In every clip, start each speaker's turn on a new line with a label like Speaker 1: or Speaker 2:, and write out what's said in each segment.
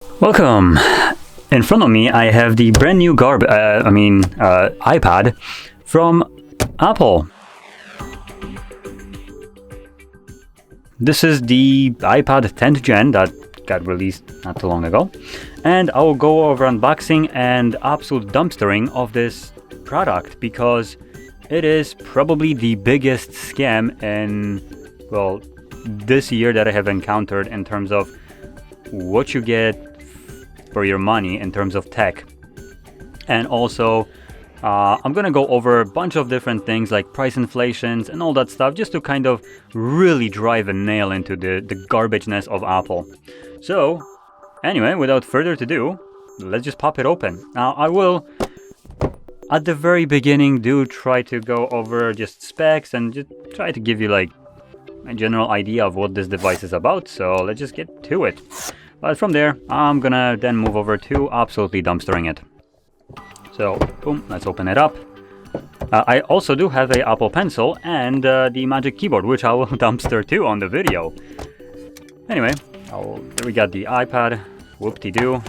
Speaker 1: Welcome. In front of me, I have the brand new iPad from Apple. This is the iPad 10th gen that got released not too long ago, and I will go over unboxing and absolute dumpstering of this product because it is probably the biggest scam in, well, this year that I have encountered in terms of what you get for your money in terms of tech. And also I'm gonna go over a bunch of different things like price inflations and all that stuff, just to kind of really drive a nail into the garbageness of Apple. So anyway, without further ado, let's just pop it open. Now I will at the very beginning try to go over just specs and just try to give you like a general idea of what this device is about. So let's just get to it. But from there, I'm gonna then move over to absolutely dumpstering it. So, boom, let's open it up. I also do have a Apple Pencil and the Magic Keyboard, which I will dumpster too on the video. Anyway, there we got the iPad, whoop-de-doo.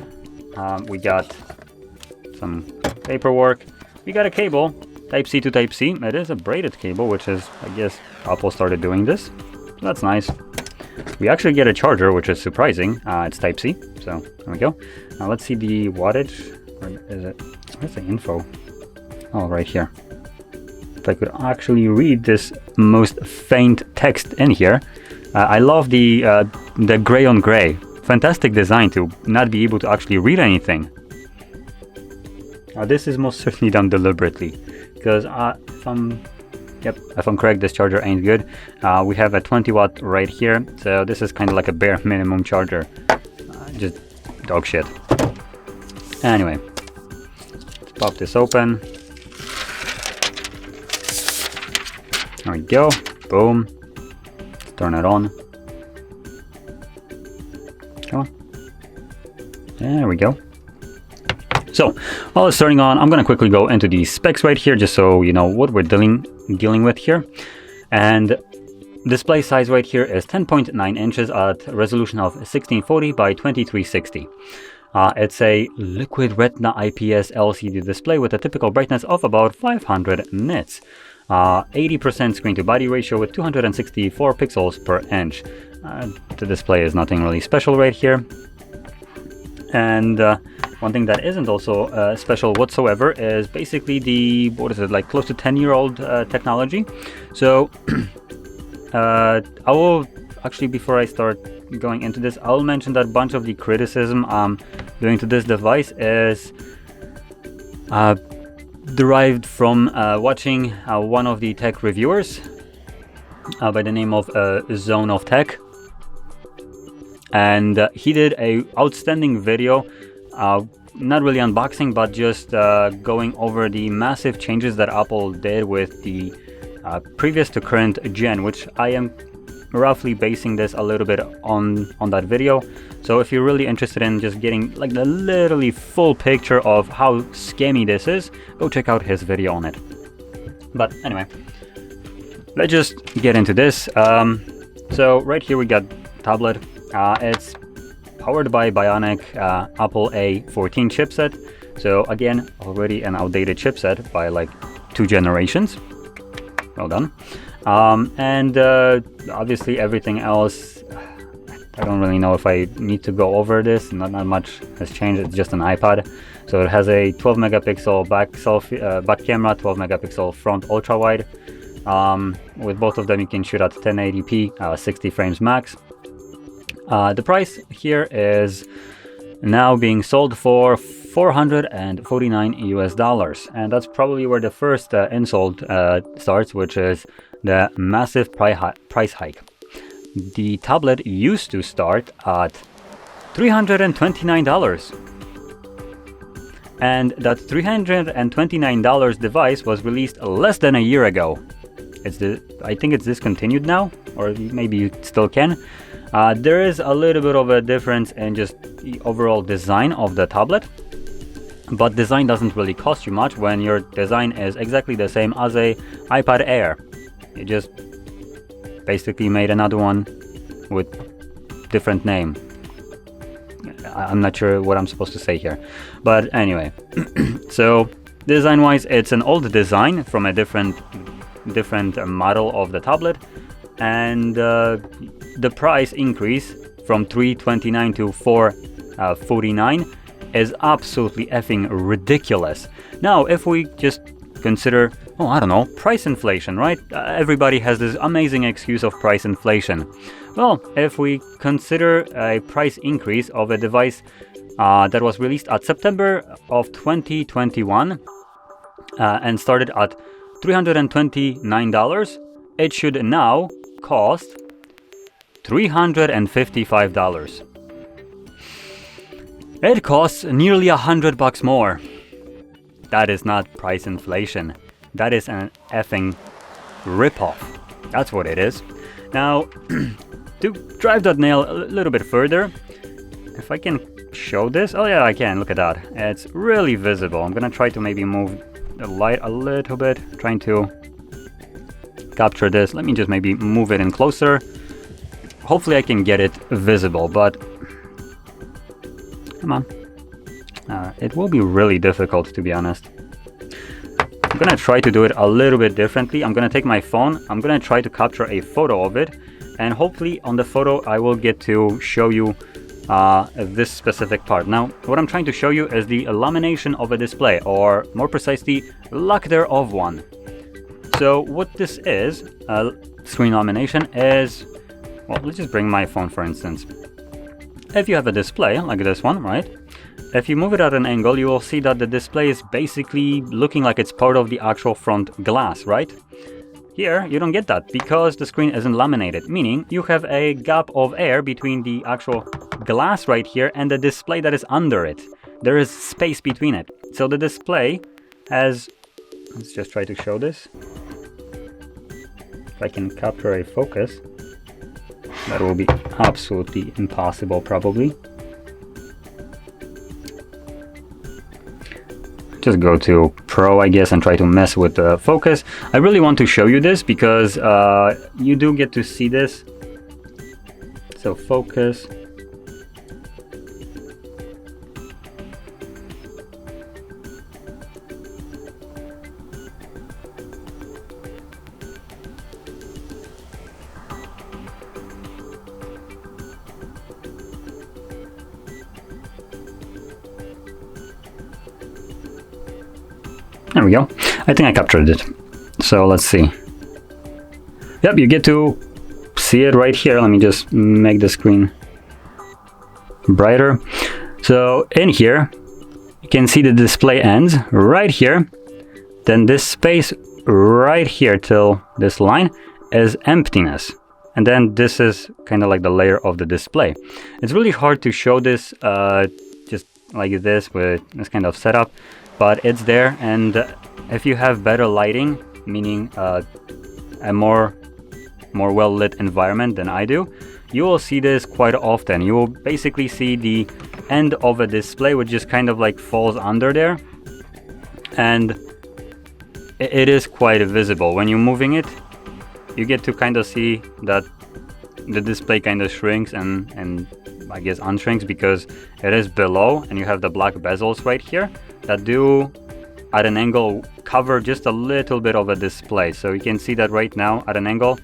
Speaker 1: We got some paperwork. We got a cable, Type-C to Type-C. It is a braided cable, which is, I guess, Apple started doing this. That's nice. We actually get a charger, which is surprising. It's Type-C, so there we go. Now let's see the wattage. Where is it? Where's the info? Oh, right here. If I could actually read this most faint text in here. I love the gray on gray. Fantastic design to not be able to actually read anything. This is most certainly done deliberately, because if I'm correct, this charger ain't good. We have a 20 watt right here, so this is kind of like a bare minimum charger. Just dog shit. Anyway, let's pop this open. There we go. Boom. Let's turn it on. Come on. There we go. So, while it's turning on, I'm going to quickly go into the specs right here, just so you know what we're dealing with here. And display size right here is 10.9 inches at a resolution of 1640 by 2360. It's a liquid retina IPS LCD display with a typical brightness of about 500 nits. 80% screen to body ratio with 264 pixels per inch. The display is nothing really special right here. And one thing that isn't also special whatsoever is basically the, close to 10-year-old technology. So I will actually, before I start going into this, I'll mention that a bunch of the criticism I'm doing to this device is derived from watching one of the tech reviewers by the name of Zone of Tech. And he did a outstanding video, not really unboxing, but just going over the massive changes that Apple did with the previous to current gen, which I am roughly basing this a little bit on that video. So if you're really interested in just getting like the literally full picture of how scammy this is, go check out his video on it. But anyway, let's just get into this. So right here we got tablet. It's powered by Bionic Apple A14 chipset. So again, already an outdated chipset by like 2 generations. Well done. And obviously everything else, I don't really know if I need to go over this. Not much has changed. It's just an iPad. So it has a 12 megapixel back camera, 12 megapixel front ultra wide. With both of them you can shoot at 1080p, 60 frames max. The price here is now being sold for $449 US, and that's probably where the first insult starts, which is the massive price hike. The tablet used to start at $329, and that $329 device was released less than a year ago. I think it's discontinued now, or maybe you still can. There is a little bit of a difference in just the overall design of the tablet, but design doesn't really cost you much when your design is exactly the same as a iPad Air. You just basically made another one with different name. I'm not sure what I'm supposed to say here, but anyway. So design wise, it's an old design from a different model of the tablet, and the price increase from $329 to $449 is absolutely effing ridiculous. Now, if we just consider, oh, I don't know, price inflation, right? Everybody has this amazing excuse of price inflation. Well, if we consider a price increase of a device that was released at September of 2021 and started at $329, it should now cost $355. It costs nearly $100 more. That is not price inflation. That is an effing ripoff. That's what it is. Now, to drive that nail a little bit further, if I can show this. Oh yeah, I can. Look at that. It's really visible. I'm gonna try to maybe move the light a little bit, trying to capture this. Let me just maybe move it in closer. Hopefully I can get it visible, but come on. It will be really difficult, to be honest. I'm gonna try to do it a little bit differently. I'm gonna take my phone, I'm gonna try to capture a photo of it, and hopefully on the photo I will get to show you this specific part. Now, what I'm trying to show you is the lamination of a display, or more precisely, lack thereof one. So what this is, screen lamination, is, well, let's just bring my phone for instance. If you have a display like this one, right? If you move it at an angle, you will see that the display is basically looking like it's part of the actual front glass, right? Here, you don't get that because the screen isn't laminated, meaning you have a gap of air between the actual glass right here and the display that is under it. There is space between it. So the display has, let's just try to show this. If I can capture a focus, that will be absolutely impossible probably. Just go to Pro, I guess, and try to mess with the focus. I really want to show you this because you do get to see this. So focus. There we go. I think I captured it. So let's see. Yep, you get to see it right here. Let me just make the screen brighter. So in here, you can see the display ends right here. Then this space right here till this line is emptiness. And then this is kind of like the layer of the display. It's really hard to show this just like this with this kind of setup. But it's there, and if you have better lighting, meaning a more well-lit environment than I do, you will see this quite often. You will basically see the end of a display which just kind of like falls under there, and it is quite visible. When you're moving it, you get to kind of see that the display kind of shrinks and I guess unshrinks because it is below, and you have the black bezels right here that do at an angle cover just a little bit of a display. So you can see that right now at an angle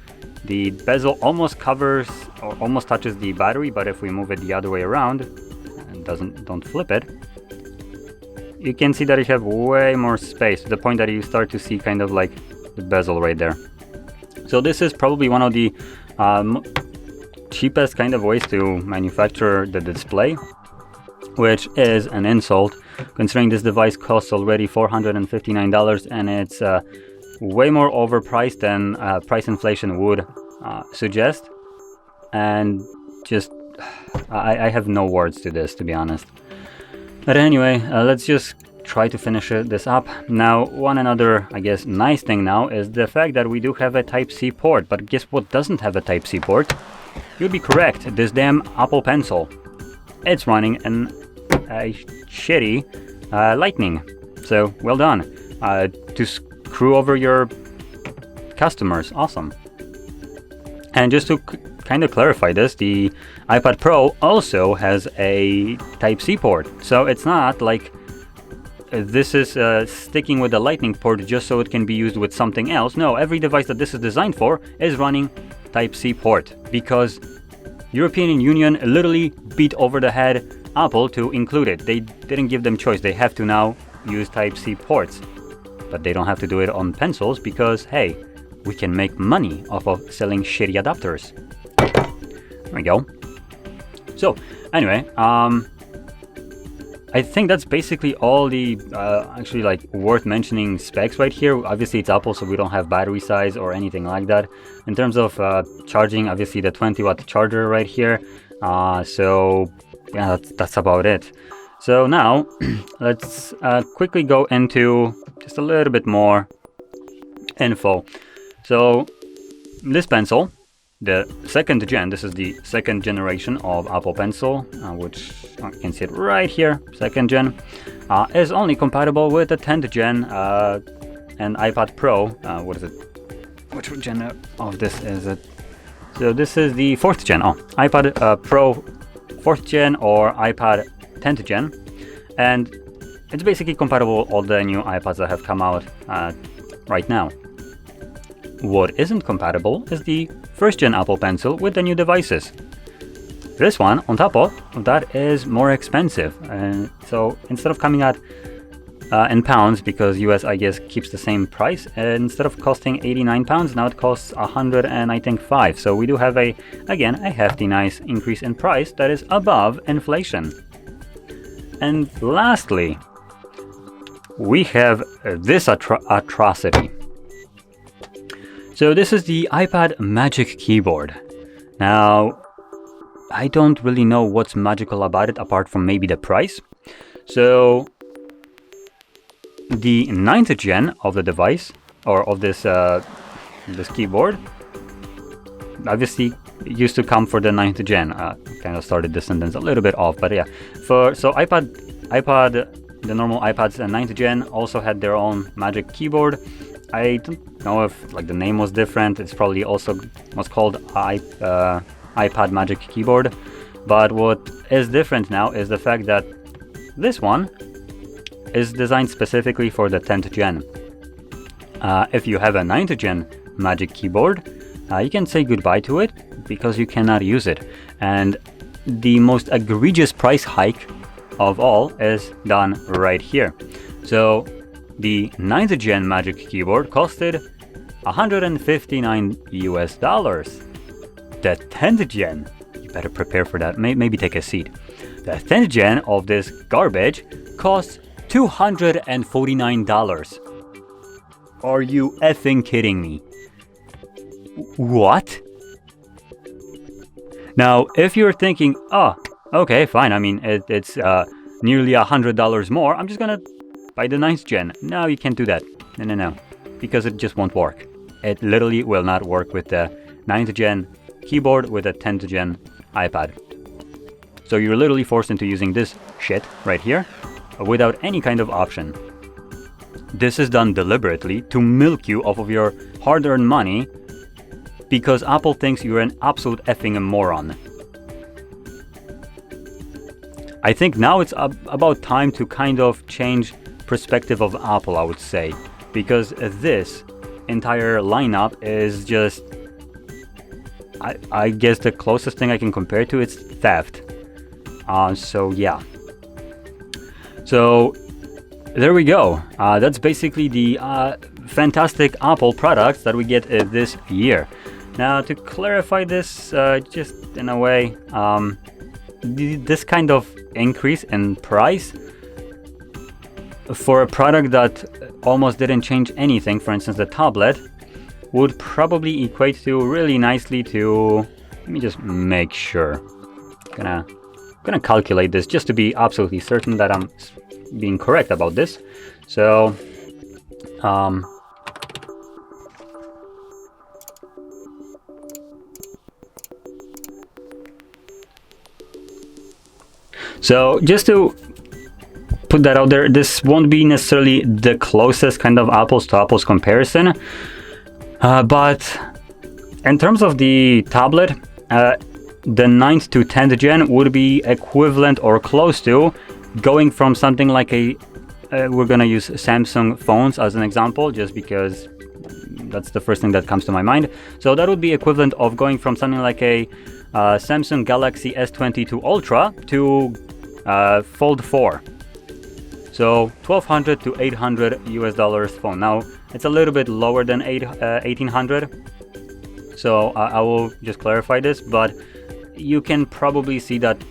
Speaker 1: the bezel almost covers or almost touches the battery, but if we move it the other way around and don't flip it, you can see that you have way more space to the point that you start to see kind of like the bezel right there. So this is probably one of the cheapest kind of ways to manufacture the display, which is an insult considering this device costs already $459 and it's way more overpriced than price inflation would suggest. And just I have no words to this, to be honest. But anyway, let's just try to finish this up. Now, one another, I guess, nice thing now is the fact that we do have a Type-C port. But guess what doesn't have a Type-C port? You'd be correct, this damn Apple Pencil. It's running a shitty Lightning. So, well done. To screw over your customers. Awesome. And just to kind of clarify this, the iPad Pro also has a Type-C port. So it's not like this is sticking with the Lightning port just so it can be used with something else. No, every device that this is designed for is running Type-C port, because European Union literally beat over the head Apple to include it. They didn't give them choice. They have to now use Type-C ports. But they don't have to do it on pencils because, hey, we can make money off of selling shitty adapters. There we go. So, anyway, I think that's basically all the actually like worth mentioning specs right here. Obviously it's Apple, so we don't have battery size or anything like that. In terms of charging, obviously the 20-watt charger right here. So yeah, that's about it. So now let's quickly go into just a little bit more info. So this pencil, the second gen, this is the second generation of Apple Pencil, which you can see it right here, second gen, is only compatible with the 10th gen and iPad Pro. What is it? Which gen of this is it? So this is the 4th gen. Oh, iPad Pro 4th gen or iPad 10th gen. And it's basically compatible with all the new iPads that have come out right now. What isn't compatible is the 1st gen Apple Pencil with the new devices. This one, on top of that, is more expensive. So instead of coming out in pounds, because US I guess keeps the same price, instead of costing 89 pounds, now it costs 105. So we do have again a hefty nice increase in price that is above inflation. And lastly, we have this atrocity. So this is the iPad Magic Keyboard. Now, I don't really know what's magical about it apart from maybe the price. So the 9th gen of the device, or of this keyboard, obviously used to come for the 9th gen. Kind of started this sentence a little bit off, but yeah. So iPad, the normal iPads and 9th gen also had their own Magic Keyboard. I don't know if like the name was different. It's probably also was called iPad Magic Keyboard. But what is different now is the fact that this one is designed specifically for the 10th gen. If you have a 9th gen Magic Keyboard, you can say goodbye to it because you cannot use it. And the most egregious price hike of all is done right here. So the 9th gen Magic Keyboard costed $159 US. The 10th gen, you better prepare for that, maybe take a seat. The 10th gen of this garbage costs $249. Are you effing kidding me? What? Now, if you're thinking, oh, okay, fine, I mean, it's nearly $100 more, I'm just gonna buy the 9th gen. No, you can't do that. No, because it just won't work. It literally will not work with the 9th gen keyboard with a 10th gen iPad. So you're literally forced into using this shit right here without any kind of option. This is done deliberately to milk you off of your hard-earned money because Apple thinks you're an absolute effing moron. I think now it's about time to kind of change perspective of Apple, I would say, because this entire lineup is just, I guess the closest thing I can compare to it's theft. So yeah. So there we go. That's basically the fantastic Apple products that we get this year. Now, to clarify this, just in a way, this kind of increase in price for a product that almost didn't change anything, for instance the tablet, would probably equate to really nicely to, let me just make sure, gonna calculate this just to be absolutely certain that I'm being correct about this. So so just to put that out there, this won't be necessarily the closest kind of apples to apples comparison, but in terms of the tablet, The 9th to 10th gen would be equivalent or close to going from something like a we're gonna use Samsung phones as an example, just because that's the first thing that comes to my mind. So that would be equivalent of going from something like a Samsung Galaxy S22 Ultra to Fold 4. So $1,200 to $800 phone. Now it's a little bit lower than 1800. So I will just clarify this, but you can probably see that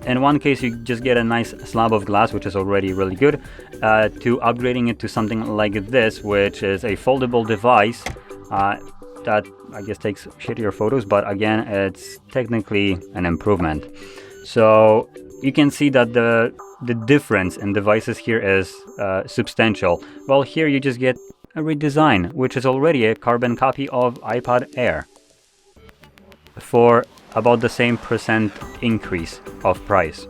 Speaker 1: in one case you just get a nice slab of glass, which is already really good, to upgrading it to something like this, which is a foldable device that I guess takes shittier photos, but again, it's technically an improvement. So you can see that the difference in devices here is substantial. Well, here you just get a redesign, which is already a carbon copy of iPad Air for about the same percent increase of price.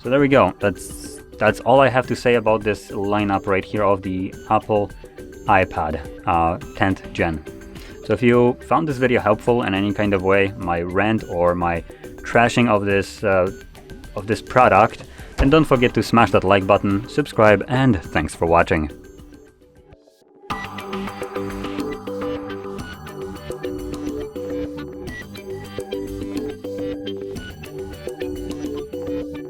Speaker 1: So there we go. That's all I have to say about this lineup right here of the Apple iPad 10th gen. So if you found this video helpful in any kind of way, my rant or my trashing of this product, then don't forget to smash that like button, subscribe, and thanks for watching.